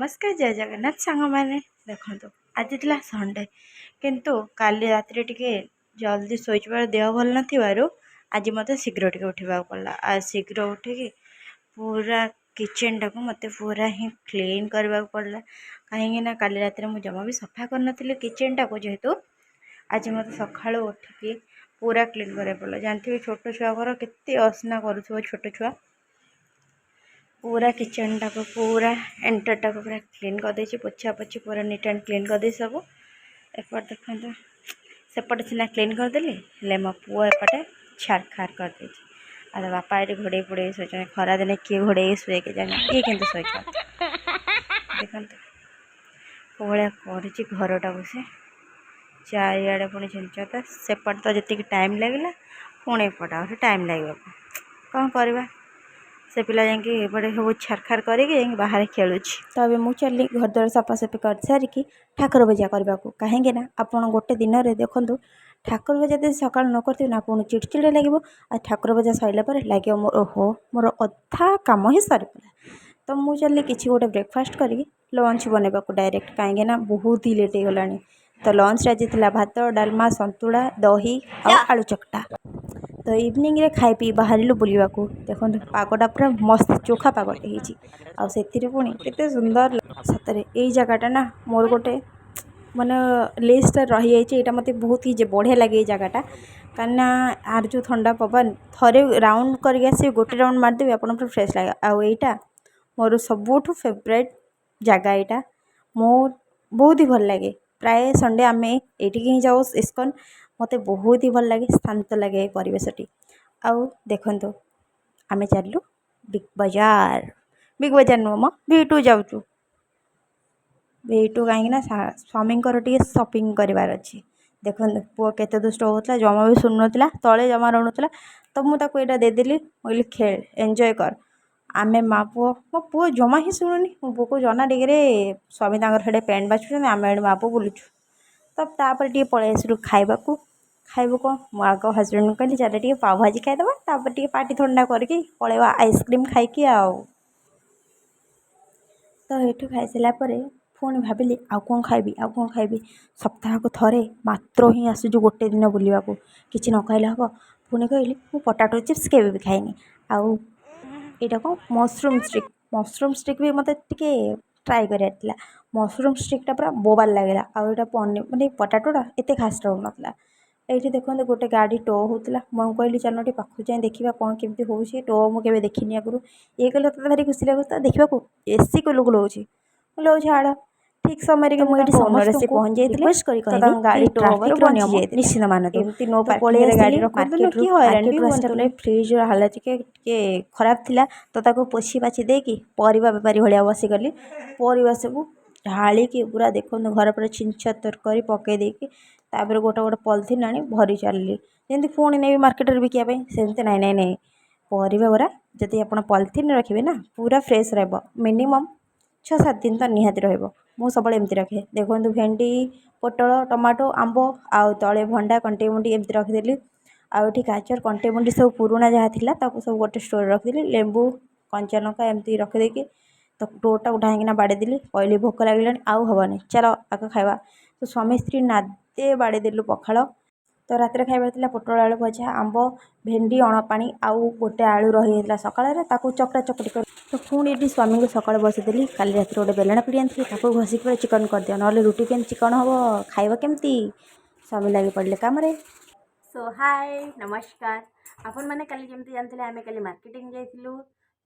नमस्कार जय जगन्नाथ सांग मैंने देखो आज थी संडे किंतु काली रात टे जल्दी शोचबार देह भल न आज मत शीघ्र टे उठा पड़ा आज शीघ्र उठिकी पूरा किचन टाक मत पूरा ही क्लीन करने पड़ा कहीं काली रात मुझे जमा भी सफा कर किचन टाक जेहेतु आज मत सका उठिकी पूरा क्लीन करा पड़ा जानते छोट छुआ घर केते असना कर छोट छुआ पूरा किचन टाक पूरा एंटर टाक पूरा क्लीन कर देछि पोछा पोछी पूरा नीट एंड क्लीन कर दे सब एपट देखो सेपटे सीना क्लीन करदेली हेले मो पुओ एपटे छाड़खाड़ कर देछि आ बापा ये घोड़े फोड़े शोचे खरा दिन किए घोड़े शुए के जाने ये कि शोच देखो भाया कर घरटा से चारिड़े पुणी झिंचता सेपट तो जी टाइम लगे पुणी एपट टाइम लगे कौन करवा से पिला जाकि एपटे सब छारखार करके बाहर खेलुँ तो अभी मुझे चली घर द्वार सफासफी कर सारिकी ठाकुर पूजा करने को कहीं आप गोटे दिन में देखूँ ठाकुर पूजा जब सका न कर आपको चिड़चिड़ लगे आ ठाकुर पूजा सरला लगे मोर ओहो मोर अधा कम ही सर तो मुझे चली किसी गोटे ब्रेकफास्ट करी लंच बनवा डायरेक्ट कहीं बहुत ही लेट हो गला तो लंच आज थी भात डालमा संतुला दही और आलू चकटा तो इवनिंग रे खाई पी बाहर बुलवा को देखो पागटा पूरा मस्त चोखा पागटे होती पुणी केते सुंदर सतरे यही जगटा ना मोर गोटे माने लिस्ट रही जाइए मत बहुत ही बढ़िया लगे जगटा कहीं आर जो ठंडा पवन थरे राउंड कर गोटे राउंड मारदेवी आप फ्रेश लगे आईटा मोर सबुठ फेवरेट जगह यहाँ मो बहुत ही भल लगे प्राय संडे आम ये ही जाऊ इस्कन मत बहुत ही भल लगे शांत लगे परिवेशटी आउ देखु आम चलू बिग बजार नुह म V2 जाऊँ V2 कहीं स्वामी टे सपिंग करार अच्छी देखो पुओ केते दुष्ट होता जमा भी शुणु ना तले जमा रोला तो मुझे यहाँ देदेली मुझे खेल एंजॉय कर आमे माँ पुओ मो पुओ जमा ही शुणुनी मो पुओ को जना डिगे स्वामी से पेंट बाछुं आम माँ पुओ बुलुचु तब तापर टे पलि आसलु खाइबा खाइबू कौन मो आग हजबैंड को कहली चल टे पाव भाजी खाईदे तापर टे पाटी ठंडा करके पलैबा आइसक्रीम खाइकी तो ये खाई सारा पुणी भाविली आउ कौन खाइबी सप्ताह को थरे मात्र ही आसुचु गोटे दिन बुलवा को किसी न खाइले हम पुणी कहली मु पोटाटो चिप्स केवे भी खाइनी आउ यहाँ कौन मशरूम स्टिक भी मत टे ट्राए कराला मशरूम स्टिकटा पूरा बोबाल लगे आउटा पनीर मानते पोटाटोटा एत खास रहू ना ये देखते गोटे गाड़ी टो होता मुझे कहली चल टे पाखु जाए देखा कौन केमी हो टो मुझे देखनी आगुरी ये कहले तो भारी खुशी लगुता देखा एसी को लुक लौची छाड़ ठीक समय मुझे ओनर से पहुँच जाइए गाड़ी टो निश्चित मानते नो पार्किंग गाड़ी रखी फ्रिज हालत के खराब थिला तो ताको पोछी पाछी देकी परिबा बेपारी भाया बसीगली परिबा सब ढालिकी पूरा देखो घर पर छिंछर तरकारी पकई देकी तापर गोटे गोटे पॉलिथिन आनी भरी चलली जमी पुणी नहीं मार्केट में बिकापी सेमती नहीं परिबा गुरा जदि आप पॉलिथिन रखिए ना पूरा फ्रेश रहा मिनिमम 6-7 दिन तो निहाती रहिबो मु सब एमती रखे देखो भेंडी पोटल टमाटो आंब आउ तले भंडा कंटे मुंडी एमती रखिदेली आउठी गाजर कंटे मुंडी सब पुराना जहाँ थिला ताको सब गोटे स्टोर रखिदेली लेंबू कंचा लंका एमती रखिदेकी तो टोटा ढाईकिना बाड़ेदेली कहली भोक लगे आउ हेनी चल आगे खावा तो स्वामी स्त्री नादे बाड़ेदेलु पखाल तो रात खाइबार पोटल आलू भजा आंब भेंडी अणपाणी आउ गोटे आलू रही है सकाल चकटा चकटी कर तो पुणी ये स्वामी को सकाल बसईदेली काली रात गोटे बेलना पिड़ी आनी घषिक पूरा चिकन कर दिया ना रुटी के चिकन हम खाइबा केमती स्वामी लगे पड़े कम सो हाय नमस्कार आपण मैंने काली जमी जानते आम कल मार्केटिंग जाइलु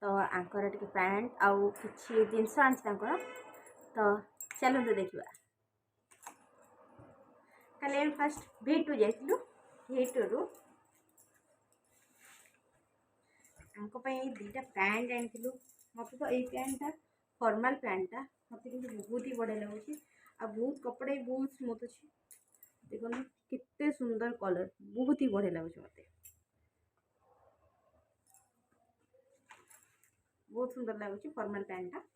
तो आंकर टे पैंट आउ कि जिनस आनी तो चलते देखा कल फास्ट V2 जाइलु V2 रु दुईटा पैंट आनी मत तो ये पैंटा फॉर्मल पैंटा मत बहुत ही बढ़िया लगुच आ बहुत कपड़ा भी बहुत स्मूथ अच्छे देखो केते सुंदर कलर बहुत ही बढ़िया लगुच मत बहुत सुंदर लगुच फॉर्मल पैंटा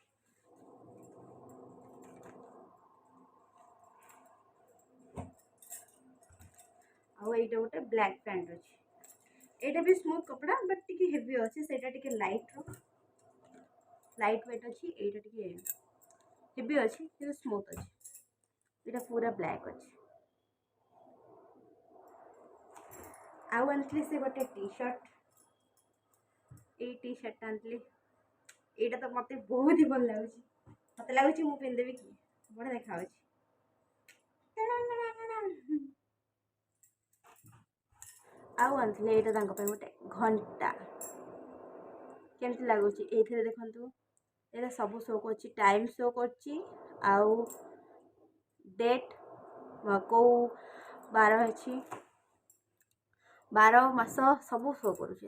आईटा गोटे ब्लैक पैंट अच्छे यहाँ भी स्मूथ कपड़ा बट टी हेवी अच्छे से लाइट वेट अच्छी यहाँ टी हेवी अच्छी कि स्मूथ अच्छी ये पूरा ब्लैक अच्छी आउ आनी से गोटे टी शर्ट ये टी शर्ट आनी यहाँ तो मत बहुत ही भल लगुच मत लगुच मुझे पिंधेबी कि बढ़िया देखा आउ आनी यहाँ गोटे घंटा केमती लगुच ये देखु ये सब शो कर टाइम शो कर डेट कौ बार अच्छी 12 मास सब शो करुचे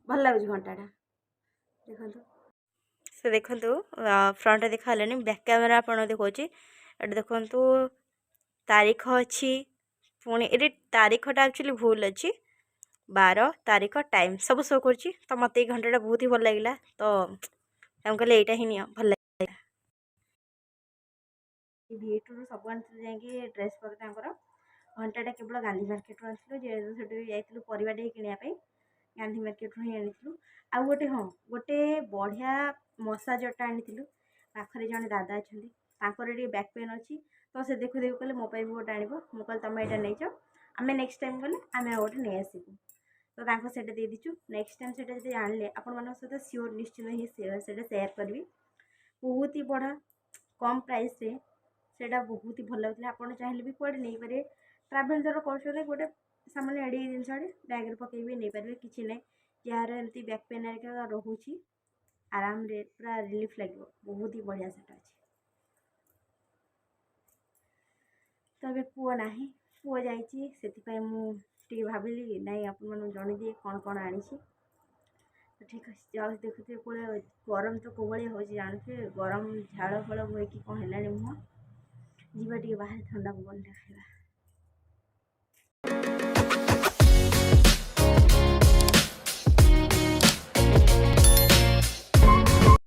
भल लगुच घंटाटा देखो से देखु फ्रंट देखा बैक कैमेरा आप देखा ये देखु तारीख अच्छी पुणी ये तारीखटा एक्चुअली भूल अच्छी 12 तारीख टाइम सब शो कर तो मत ये घंटाटा बहुत ही भल लगे तो कहले यहाँ ही नि भल लगे भीटू सब आनी ड्रेस पत्र घंटाटा केवल गांधी मार्केट आनी जेहतु परिवाटे किनापी गांधी मार्केट ही आनी आ गोटे हाँ गोटे बढ़िया मसाजटा आनी पाखे जड़े दादा अच्छा बैक पेन अच्छी तो से देखु देखु कहले मो गोटे आण मुझे तुम यहाँ नहीं आम नेक्स्ट टाइम गले आम गोटे नहीं आसबू तो से देचु नेक्स्ट टाइम से जाने आपण सहित सियोर निश्चित ही सेयार करी बहुत ही बढ़ा कम प्राइस रे सेटा बहुत ही भल लगता आप चाहिए भी कौटे नहीं पारे ट्राभेल धर कर गोटे सामान्य एड़ी जिन बैग पकई भी नहीं पारे कि ना जार एमती बैक पेन रोचे आराम रे पूरा रिलीफ लगे बहुत ही बढ़िया सेटा अच्छे तो पुआ ना पुआ जाती मुझे भाविली ना आपण जन दिए कौन कौन आनी तो ठीक अच्छे जल्दी देखुए कौन गरम तो कौ भाई हो जानते गरम झाड़ फल बोक कौन है मुँह जीवा बाहर ठंडा पवन खाइबा।